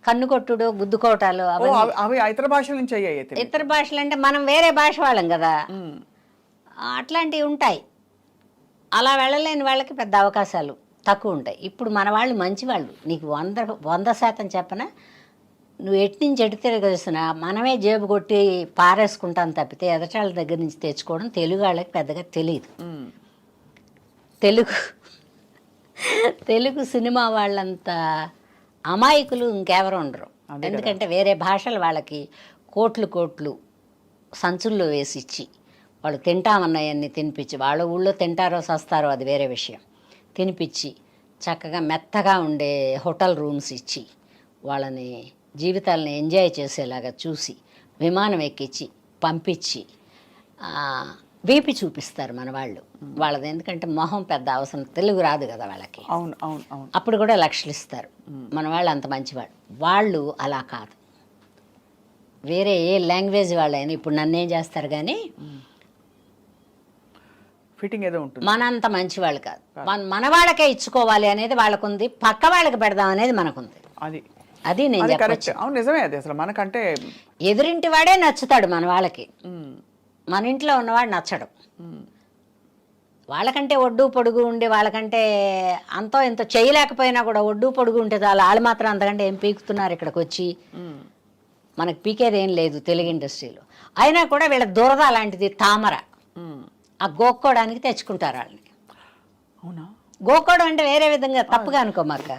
కన్ను కొట్టుడు, గుద్దుకోవటాలు అవి ఇతర భాషల నుంచి అయ్యాయి. ఇతర భాషలు అంటే మనం వేరే భాష వాళ్ళం కదా, అట్లాంటివి ఉంటాయి. అలా వెళ్ళలేని వాళ్ళకి పెద్ద అవకాశాలు తక్కువ ఉంటాయి. ఇప్పుడు మన వాళ్ళు మంచి వాళ్ళు, నీకు 100% చెప్పనా, నువ్వు ఎటు నుంచి ఎటు తిరగేసినా మనమే జేబు కొట్టి పారేసుకుంటాను తప్పితే ఎదటాళ్ళ దగ్గర నుంచి తెచ్చుకోవడం తెలుగు వాళ్ళకి పెద్దగా తెలియదు. తెలుగు సినిమా వాళ్ళంత అమాయకులు ఇంకెవరు ఉండరు. ఎందుకంటే వేరే భాషలు వాళ్ళకి కోట్లు సంచుల్లో వేసిచ్చి వాళ్ళు తింటామన్నాయన్నీ తినిపించి, వాళ్ళ ఊళ్ళో తింటారో సస్తారో అది వేరే విషయం, తినిపించి చక్కగా మెత్తగా ఉండే హోటల్ రూమ్స్ ఇచ్చి వాళ్ళని జీవితాలను ఎంజాయ్ చేసేలాగా చూసి విమానం ఎక్కించి పంపించి వీపి చూపిస్తారు మన వాళ్ళు. వాళ్ళది ఎందుకంటే మొహం పెద్ద అవసరం, తెలుగు రాదు కదా వాళ్ళకి. అవును అవును అవును. అప్పుడు కూడా లక్షలు ఇస్తారు. మన వాళ్ళు అంత మంచివాళ్ళు. వాళ్ళు అలా కాదు, వేరే ఏ లాంగ్వేజ్ వాళ్ళైనా ఇప్పుడు నన్నేం చేస్తారు కానీ ఫిట్టింగ్ ఏదో ఉంటుంది. మనంత మంచివాళ్ళు కాదు. మన వాళ్ళకే ఇచ్చుకోవాలి అనేది వాళ్ళకుంది, పక్క వాళ్ళకి పెడదాం అనేది మనకుంది. అది నేను చెప్పచ్చు. అవును, నిజమే. అది అసలు మనకంటే ఎదురింటి వాడే నచ్చుతాడు మన వాళ్ళకి, మన ఇంట్లో ఉన్నవాడు నచ్చడు. వాళ్ళకంటే ఒడ్డు పొడుగు ఉండి, వాళ్ళకంటే అంతో ఇంత చేయలేకపోయినా కూడా ఒడ్డు పొడుగు ఉంటే చాలు, వాళ్ళు మాత్రం అంతకంటే ఏం పీకుతున్నారు ఇక్కడికి వచ్చి, మనకు పీకేది ఏం లేదు తెలుగు ఇండస్ట్రీలో. అయినా కూడా వీళ్ళ దురద అలాంటిది, తామర. ఆ గోక్కోవడానికి తెచ్చుకుంటారు వాళ్ళని. అవునా? గోక్కోవడం అంటే వేరే విధంగా తప్పుగా అనుకోమాక,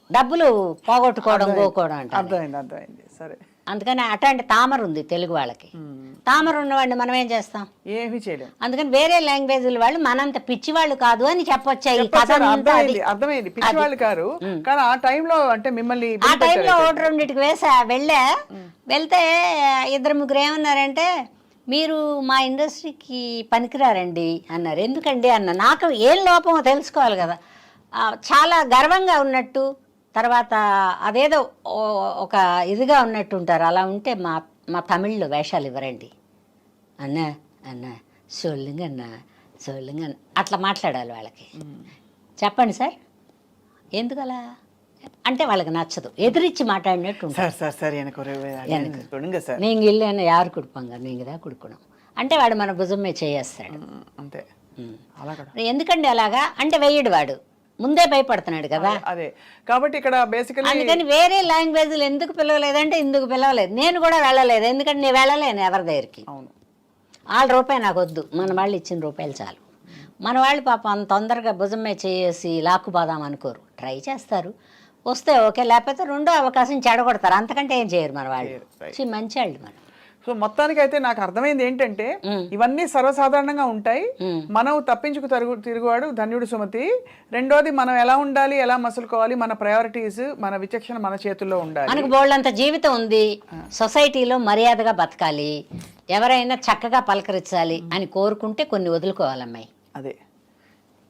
డబ్బులు పోగొట్టుకోవడం గోక్కోవడం అంటే. అర్థమైంది. సరే. అందుకని అట్లాంటి తామర ఉంది తెలుగు వాళ్ళకి. తామర ఉన్నవాడిని మనం ఏం చేస్తాం? ఏమీ చేయలేం. అందుకని వేరే లాంగ్వేజ్ల వాళ్ళు మనంత పిచ్చి వాళ్ళు కాదు అని చెప్పొచ్చాయి. అర్థమైంది, పిచ్చి వాళ్ళు కారు. కానీ ఆ టైంలో అంటే మిమ్మల్ని ఆ టైంలో ఒకటి రెండింటికి వెళ్తే 2-3 ఏమన్నారంటే, మీరు మా ఇండస్ట్రీకి పనికిరారండి అన్నారు. ఎందుకండి అన్న, నాకు ఏం లోపమో తెలుసుకోవాలి కదా. చాలా గర్వంగా ఉన్నట్టు, తర్వాత అదేదో ఒక ఇదిగా ఉన్నట్టు ఉంటారు. అలా ఉంటే మా తమిళ్లో వేషాలు ఇవ్వరండి అన్న సోళ్ళుంగ అట్లా మాట్లాడాలి వాళ్ళకి. చెప్పండి సార్ ఎందుకలా అంటే వాళ్ళకి నచ్చదు, ఎదిరించి మాట్లాడినట్టు నీకు ఇల్లు అయినా యారు కుడుపాంగ నీకుదా కుడుకున్నాం అంటే వాడు మన భుజమే చేయేస్తాడు అంతే. ఎందుకండి అలాగా అంటే వెయ్యడు, వాడు ముందే భయపడుతున్నాడు కదా. అదే కాబట్టి ఇక్కడ బేసికల్లీ అందుకని వేరే లాంగ్వేజ్లు ఎందుకు పిలవలేదంటే ఇందుకు పిలవలేదు. నేను కూడా వెళ్ళలేదు, ఎందుకంటే నేను వెళ్ళలేను ఎవరి దగ్గరికి. వాళ్ళ రూపాయి నాకు వద్దు, మన వాళ్ళు ఇచ్చిన రూపాయలు చాలు. మన వాళ్ళు పాపం అంత తొందరగా భుజమే చేసి లాక్కుపోదాం అనుకోరు, ట్రై చేస్తారు, వస్తే ఓకే, లేకపోతే రెండో అవకాశం చెడగొడతారు. అంతకంటే ఏం చేయరు మన వాళ్ళు. మంచి వాళ్ళు మనం. సో మొత్తానికి అయితే నాకు అర్థమైంది ఏంటంటే, ఇవన్నీ సర్వసాధారణంగా ఉంటాయి. మనం తప్పించుకు తిరుగువాడు ధన్యుడు సుమతి. రెండోది, మనం ఎలా ఉండాలి, ఎలా మసులుకోవాలి, మన ప్రయారిటీస్, మన విచక్షణ మన చేతుల్లో ఉండాలి. మనకు బోల్డంత జీవితం ఉంది, సొసైటీలో మర్యాదగా బతకాలి, ఎవరైనా చక్కగా పలకరించాలి అని కోరుకుంటే కొన్ని వదులుకోవాలమ్మాయి. అదే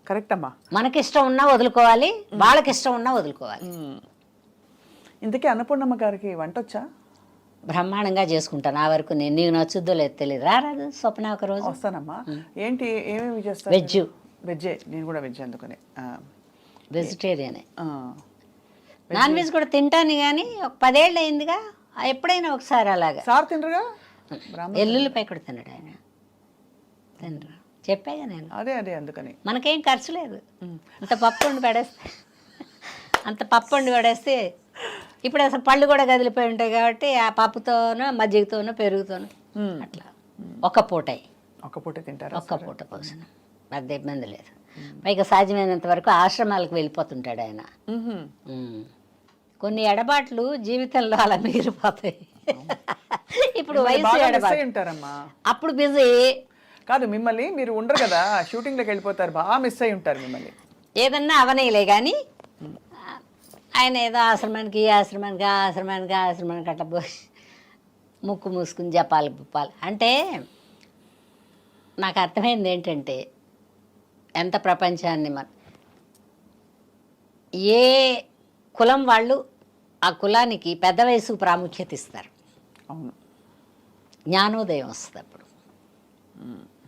కరెక్ట్ అమ్మా. మనకిష్టం ఉన్నా వదులుకోవాలి, వాళ్ళకి ఇష్టం ఉన్నా వదులుకోవాలి. ఇంతకీ అన్నపూర్ణమ్మ గారికి వంట వచ్చా? బ్రహ్మాండంగా చేసుకుంటాను. ఆ వరకు నేను, నీకు నచ్చుద్దో లేదు తెలియదు. రారాదు స్వప్న, ఒక రోజు వస్తానమ్మా. ఏంటి ఏమేమి చేస్తా? వెజ్జే, నేను కూడా వెజ్. అందుకనే వెజిటేరియనే. నాన్ వెజ్ కూడా తింటాను కానీ ఒక 10 ఏళ్ళు అయిందిగా, ఎప్పుడైనా ఒకసారి అలాగా. సార్ తినరుగా? ఎల్లుల్లిపై కూడా తినడు ఆయన, తినరు చెప్పాగా నేను. అదే అందుకని మనకేం ఖర్చు లేదు. అంత పప్పు వండి పడేస్తే ఇప్పుడు అసలు పళ్ళు కూడా కదిలిపోయి ఉంటాయి కాబట్టి ఆ పప్పుతోనో మజ్జిగతోనో పెరుగుతోనో అట్లా ఒక్క పూట తింటారు. ఒక్క పూట భోజనం, పెద్ద ఇబ్బంది లేదు. పైగా సాధ్యమైనంత వరకు ఆశ్రమాలకు వెళ్ళిపోతుంటాడు ఆయన. కొన్ని ఎడబాట్లు జీవితంలో అలా మిగిలిపోతాయి. ఇప్పుడు వయసు ఎడబాటు, అప్పుడు బిజీ కాదు. మిమ్మల్ని మీరు ఉండరు కదా, షూటింగ్లోకి వెళ్ళిపోతారు, బాగా మిస్ అయి ఉంటారు మిమ్మల్ని. ఏదన్నా అవనేలే కానీ ఆయన ఏదో ఆశ్రమానికి అట్లా పోయి ముక్కు మూసుకుని జపాలి పుప్పాలి అంటే, నాకు అర్థమైంది ఏంటంటే, ఎంత ప్రపంచాన్ని ఏ కులం వాళ్ళు ఆ కులానికి పెద్ద వయసు ప్రాముఖ్యత ఇస్తారు. అవును, జ్ఞానోదయం వస్తుంది అప్పుడు.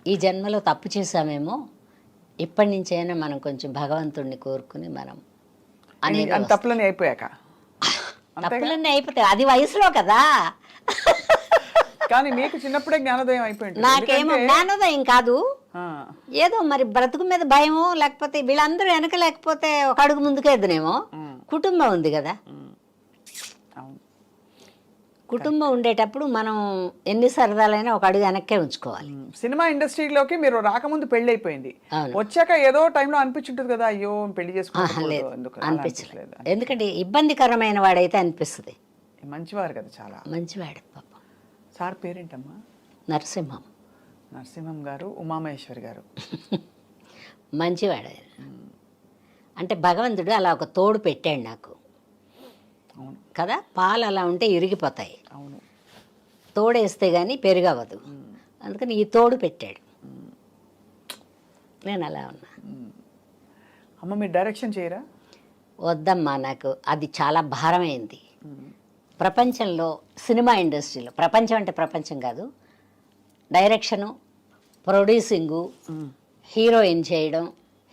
ఈ జన్మలో తప్పు చేసామేమో, ఇప్పటి నుంచైనా మనం కొంచెం భగవంతుడిని కోరుకుని మనం అనేది అని తప్పులని అయిపోయాక తప్పులన్నీ అయిపోతాయి, అది వయసులో కదా. కానీ మీకు చిన్నప్పుడే జ్ఞానోదయం అయిపోయింది. నాకేమో జ్ఞానోదయం కాదు, ఏదో మరి బ్రతుకు మీద భయము, లేకపోతే వీళ్ళందరూ వెనక లేకపోతే ఒక అడుగు ముందుకేద్దునేమో. కుటుంబం ఉంది కదా, కుటుంబం ఉండేటప్పుడు మనం ఎన్ని సరదాలైనా ఒక అడుగు వెనక్కే ఉంచుకోవాలి. సినిమా ఇండస్ట్రీలోకి మీరు రాకముందు పెళ్లి అయిపోయింది, వచ్చాక ఏదో టైంలో అనిపించుంటుంది కదా, అయ్యో పెళ్లి చేసుకోలేదు అనిపించలేదు. ఎందుకంటే ఇబ్బందికరమైన వాడైతే అనిపిస్తుంది. మంచివారు కదా, చాలా మంచివాడు పాపం. సార్ పేరేంటమ్మా? నరసింహం. నరసింహం గారు, ఉమామహేశ్వరి గారు. మంచివాడు. అంటే భగవంతుడు అలా ఒక తోడు పెట్టాడు నాకు కదా. పాలు అలా ఉంటే ఇరిగిపోతాయి, అవును, తోడేస్తే కానీ పెరుగవదు. అందుకని ఈ తోడు పెట్టాడు, నేను అలా ఉన్నా. అమ్మ మీరు డైరెక్షన్ చేయరా? వద్దమ్మా, నాకు అది చాలా భారమైంది. ప్రపంచంలో సినిమా ఇండస్ట్రీలో, ప్రపంచం అంటే ప్రపంచం కాదు, డైరెక్షను, ప్రొడ్యూసింగు, హీరోయిన్ చేయడం,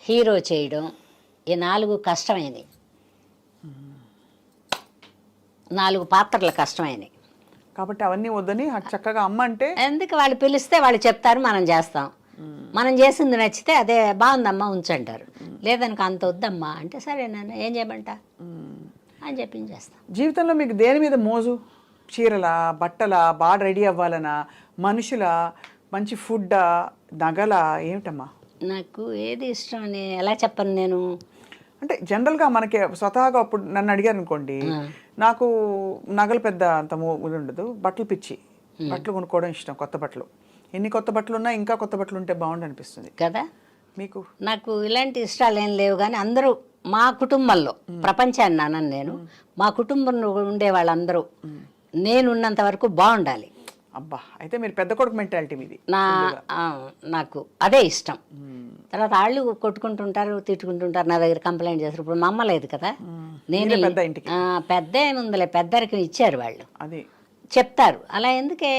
హీరో చేయడం, ఈ 4 కష్టమైనవి. 4 పాత్రలు కష్టమైనవి. కాబట్టి అవన్నీ వద్దని చక్కగా అమ్మ అంటే ఎందుకు, వాళ్ళు పిలిస్తే వాళ్ళు చెప్తారు, మనం చేస్తాం. మనం చేసింది నచ్చితే అదే బాగుందమ్మా ఉంచంటారు, లేదనుక అంత వద్దమ్మా అంటే సరేనన్నా ఏం చేయమంటా అని చేస్తాం. జీవితంలో మీకు దేని మీద మోజు? చీరల, బట్టల, బాగా రెడీ అవ్వాలనా, మనుషుల, మంచి ఫుడ్డా, నగల, ఏమిటమ్మా? నాకు ఏది ఇష్టం అని ఎలా చెప్పను నేను. అంటే జనరల్గా మనకి స్వతహాగా అప్పుడు నన్ను అడిగారు అనుకోండి, నాకు నగలు పెద్ద అంత ఇది ఉండదు, బట్టలు పిచ్చి, బట్టలు కొనుక్కోవడం ఇష్టం. కొత్త బట్టలు, ఎన్ని కొత్త బట్టలు ఉన్నా ఇంకా కొత్త బట్టలు ఉంటే బాగుండు అనిపిస్తుంది కదా మీకు. నాకు ఇలాంటి ఇష్టాలు ఏం లేవు, కానీ అందరూ మా కుటుంబంలో, ప్రపంచాన్ని అన్నాను నేను, మా కుటుంబంలో ఉండే వాళ్ళందరూ నేనున్నంత వరకు బాగుండాలి. అబ్బా, అయితే మీరు పెద్ద కొడుకు మెంటాలిటీ మీది. నాకు అదే ఇష్టం. తర్వాత వాళ్ళు కొట్టుకుంటుంటారు, తిట్టుకుంటుంటారు, నా దగ్గర కంప్లైంట్ చేస్తారు. ఇప్పుడు మా అమ్మ లేదు కదా, నేను పెద్ద ఇంటికి పెద్ద ఏముందిలే, పెద్దరికి ఇచ్చారు వాళ్ళు, అది చెప్తారు. అలా ఎందుకే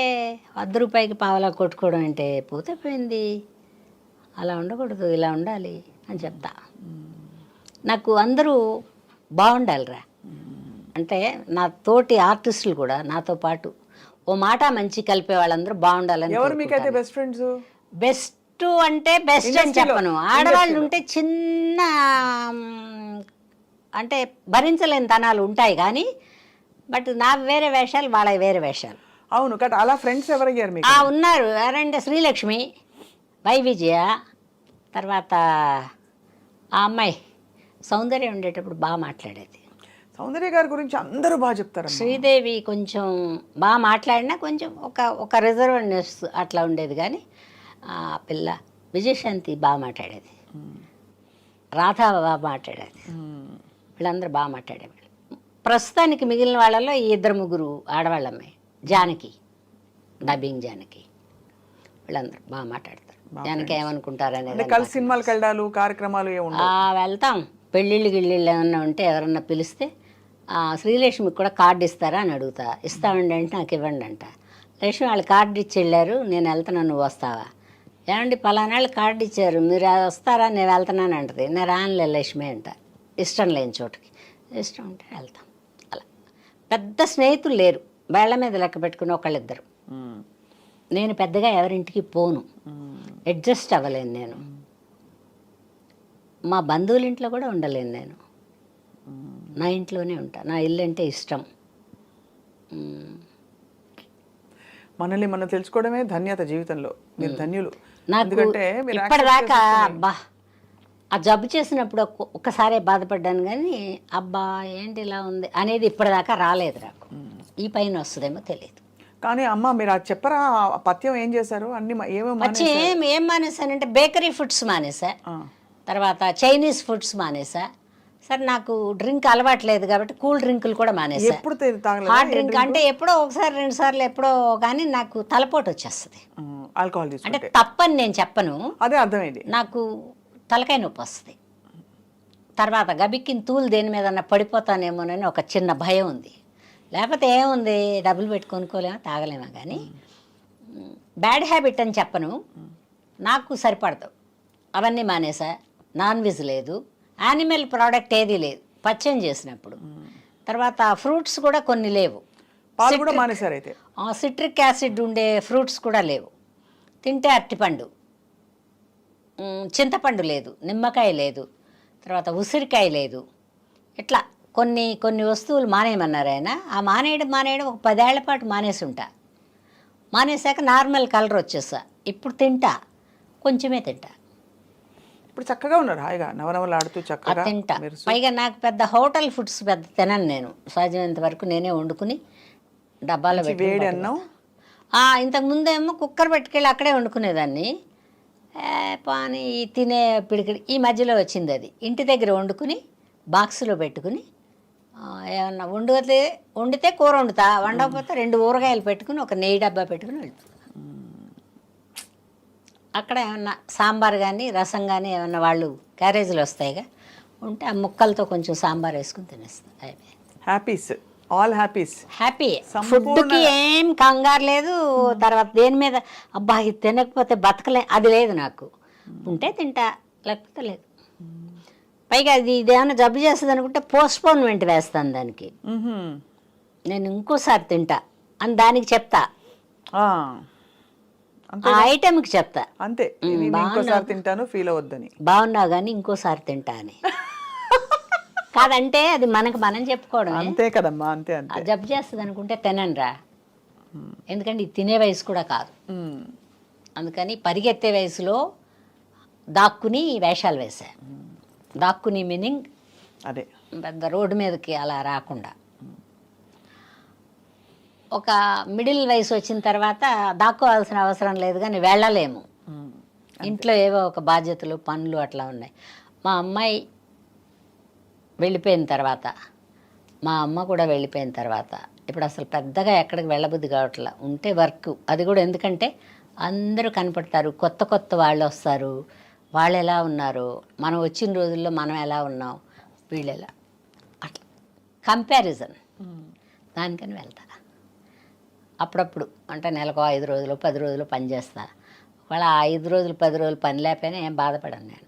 ₹1 పావలా కొట్టుకోవడం అంటే, పోతే పోయింది, అలా ఉండకూడదు, ఇలా ఉండాలి అని చెప్తా. నాకు అందరూ బాగుండాలిరా అంటే, నా తోటి ఆర్టిస్టులు కూడా నాతో పాటు ఓ మాట మంచి కలిపే వాళ్ళందరూ బాగుండాలని. ఎవరు మీకైతే బెస్ట్ ఫ్రెండ్స్? బెస్ట్ అంటే బెస్ట్ అని చెప్పను, ఆడవాళ్ళు ఉంటే చిన్న అంటే భరించలేని తనాలు ఉంటాయి కానీ, బట్ నా వేరే వేషాలు, వాళ్ళ వేరే వేషాలు. అవును కదా, అలా ఫ్రెండ్స్ ఎవరయ్యారు మీకు? ఉన్నారు, ఎవరంటే శ్రీలక్ష్మి, వై విజయ, తర్వాత ఆ అమ్మాయి సౌందర్య ఉండేటప్పుడు బాగా మాట్లాడేది. సౌందర్య గారి గురించి అందరూ బాగా చెప్తారు. శ్రీదేవి కొంచెం బాగా మాట్లాడినా కొంచెం ఒక రిజర్వ్నెస్ అట్లా ఉండేది, కానీ ఆ పిల్ల విజయశాంతి బాగా మాట్లాడేది, రాధా బాగా మాట్లాడేది, వీళ్ళందరూ బాగా మాట్లాడేవాళ్ళు. ప్రస్తుతానికి మిగిలిన వాళ్ళలో ఈ 2-3 ఆడవాళ్ళమ్మాయి, జానకి, డబ్బింగ్ జానకి, వీళ్ళందరూ బాగా మాట్లాడతారు. జానకి ఏమనుకుంటారు అనేది. కలిసి సినిమాలకు వెళ్ళాలి, కార్యక్రమాలు వెళ్తాం. పెళ్ళిళ్ళు గిళ్ళిళ్ళు ఏమన్నా ఉంటే ఎవరన్నా పిలిస్తే శ్రీలక్ష్మికి కూడా కార్డు ఇస్తారా అని అడుగుతా. ఇస్తామండి అంటే నాకు ఇవ్వండి అంట. లక్ష్మి వాళ్ళు కార్డు ఇచ్చి వెళ్ళారు, నేను వెళ్తున్నాను, నువ్వు వస్తావా? ఏమండి పలానాళ్ళు కార్డు ఇచ్చారు, మీరు వస్తారా, నేను వెళ్తున్నాను అంటది. నేను రానులే లక్ష్మి అంట, ఇష్టం లేని చోటుకి. ఇష్టం ఉంటే వెళ్తాం. అలా పెద్ద స్నేహితులు లేరు, వేళ్ల మీద లెక్క పెట్టుకుని ఒకళ్ళిద్దరు. నేను పెద్దగా ఎవరింటికి పోను, అడ్జస్ట్ అవ్వలేను. నేను మా బంధువుల ఇంట్లో కూడా ఉండలేను, నేను నా ఇంట్లోనే ఉంటా. నా ఇల్లు అంటే ఇష్టం. మనల్ని మనం తెలుసుకోవడమే ధన్యత జీవితంలో. మీరు ధన్యులు. నాకు ఇప్పటిదాకా అబ్బా ఆ జబ్బు చేసినప్పుడు ఒక్కసారే బాధపడ్డాను, కానీ అబ్బా ఏంటి ఇలా ఉంది అనేది ఇప్పటిదాకా రాలేదు నాకు. ఈ పైన వస్తుందేమో తెలియదు. కానీ అమ్మ మీరు అది చెప్పరా, పథ్యం ఏం చేశారు? అన్ని ఏం మానేశానంటే బేకరీ ఫుడ్స్ మానేసా, తర్వాత చైనీస్ ఫుడ్స్ మానేసా. సరే నాకు డ్రింక్ అలవాట్లేదు కాబట్టి కూల్ డ్రింకులు కూడా మానేసా. హాట్ డ్రింక్ అంటే ఎప్పుడో 1-2 సార్లు ఎప్పుడో, కానీ నాకు తలపోటు వచ్చేస్తుంది. ఆల్కహాల్ అంటే తప్పని నేను చెప్పను, అదే అర్థమైంది. నాకు తలకాయ నొప్పి వస్తుంది. తర్వాత గబిక్కిన తూలు దేని మీద పడిపోతానేమోనని ఒక చిన్న భయం ఉంది. లేకపోతే ఏముంది, డబ్బులు పెట్టి కొనుక్కోలేమో, తాగలేమో. కానీ బ్యాడ్ హ్యాబిట్ అని చెప్పను, నాకు సరిపడదు. అవన్నీ మానేసా. నాన్ వెజ్ లేదు, యానిమల్ ప్రోడక్ట్ ఏదీ లేదు, పచ్చని చేసినప్పుడు. తర్వాత ఫ్రూట్స్ కూడా కొన్ని లేవు. పాలు కూడా మానేశారు అయితే. సిట్రిక్ యాసిడ్ ఉండే ఫ్రూట్స్ కూడా లేవు. తింటే అరటిపండు, చింతపండు లేదు, నిమ్మకాయ లేదు, తర్వాత ఉసిరికాయ లేదు. ఇట్లా కొన్ని కొన్ని వస్తువులు మానేయమన్నారు ఆయన. ఆ మానేయడం ఒక 10 ఏళ్ల పాటు మానేసి ఉంటా. మానేశాక నార్మల్ కలర్ వచ్చేసా. ఇప్పుడు తింటా, కొంచెమే తింటా. ఇప్పుడు చక్కగా ఉన్నారు, హాయిగా నవనవలాడుతూ చక్కగా తింటా. మెరుస్తూ. పైగా నాకు పెద్ద హోటల్ ఫుడ్స్ పెద్ద తినను నేను. సాధ్యమైనంత వరకు నేనే వండుకుని డబ్బాలో పెట్టి వేడి అన్నం. ఇంతకు ముందేమో కుక్కర్ పెట్టుకెళ్ళి అక్కడే వండుకునేదాన్ని. పాని తినే పిడికిడి ఈ మధ్యలో వచ్చింది అది. ఇంటి దగ్గర వండుకుని బాక్సులో పెట్టుకుని ఏమన్నా వండితే కూర వండుతా, వండకపోతే 2 ఊరగాయలు పెట్టుకుని ఒక నెయ్యి డబ్బా పెట్టుకుని వెళ్తా. అక్కడ ఏమన్నా సాంబార్ కానీ రసం కానీ ఏమన్నా వాళ్ళు క్యారేజీలు వస్తాయిగా ఉంటే ఆ ముక్కలతో కొంచెం సాంబార్ వేసుకుని తినేస్తాను. Happies, all happies. హ్యాపీ. ఫుడ్కి ఏం కంగారు లేదు. తర్వాత దేని మీద అబ్బా ఇది తినకపోతే బతకలే అది లేదు నాకు. ఉంటే తింటా, లేకపోతే లేదు. పైగా ఇదేమైనా జబ్బు చేస్తుంది అనుకుంటే పోస్ట్పోన్మెంట్ వేస్తాను దానికి. నేను ఇంకోసారి తింటా అని దానికి చెప్తా, ఆ ఐటెంకి చెప్తా. అంతే, ఇంకోసారి తింటాను ఫీల్ అవద్దని. బాగున్నావు కానీ ఇంకోసారి తింటా అని కాదంటే అది మనం చెప్పుకోవడం. అంతే కదమ్మా, అంతే అంతే. జబ్బు చేస్తుంది అనుకుంటే తిననురా. ఎందుకంటే ఇది తినే వయసు కూడా కాదు. అందుకని పరిగెత్తే వయసులో దాక్కుని వేషాలు వేసా. దాక్కుని మీనింగ్ అదే పెద్ద రోడ్డు మీదకి అలా రాకుండా. ఒక మిడిల్ వయసు వచ్చిన తర్వాత దాక్కోవాల్సిన అవసరం లేదు, కానీ వెళ్ళలేము. ఇంట్లో ఏవో ఒక బాధ్యతలు పనులు అట్లా ఉన్నాయి. మా అమ్మాయి వెళ్ళిపోయిన తర్వాత, మా అమ్మ కూడా వెళ్ళిపోయిన తర్వాత ఇప్పుడు అసలు పెద్దగా ఎక్కడికి వెళ్ళబుద్ధి కావట్లా. ఉంటే వర్క్, అది కూడా ఎందుకంటే అందరూ కనపడతారు, కొత్త కొత్త వాళ్ళు వస్తారు. వాళ్ళు ఎలా ఉన్నారు, మనం వచ్చిన రోజుల్లో మనం ఎలా ఉన్నాం, వీళ్ళు ఎలా, అట్లా కంపారిజన్. దానికని వెళ్తా అప్పుడప్పుడు. అంటే నెలకు 5 రోజులు 10 రోజులు పని చేస్తా. వాళ్ళ 5 రోజులు 10 రోజులు పని లేకపోయినా ఏం బాధపడను నేను.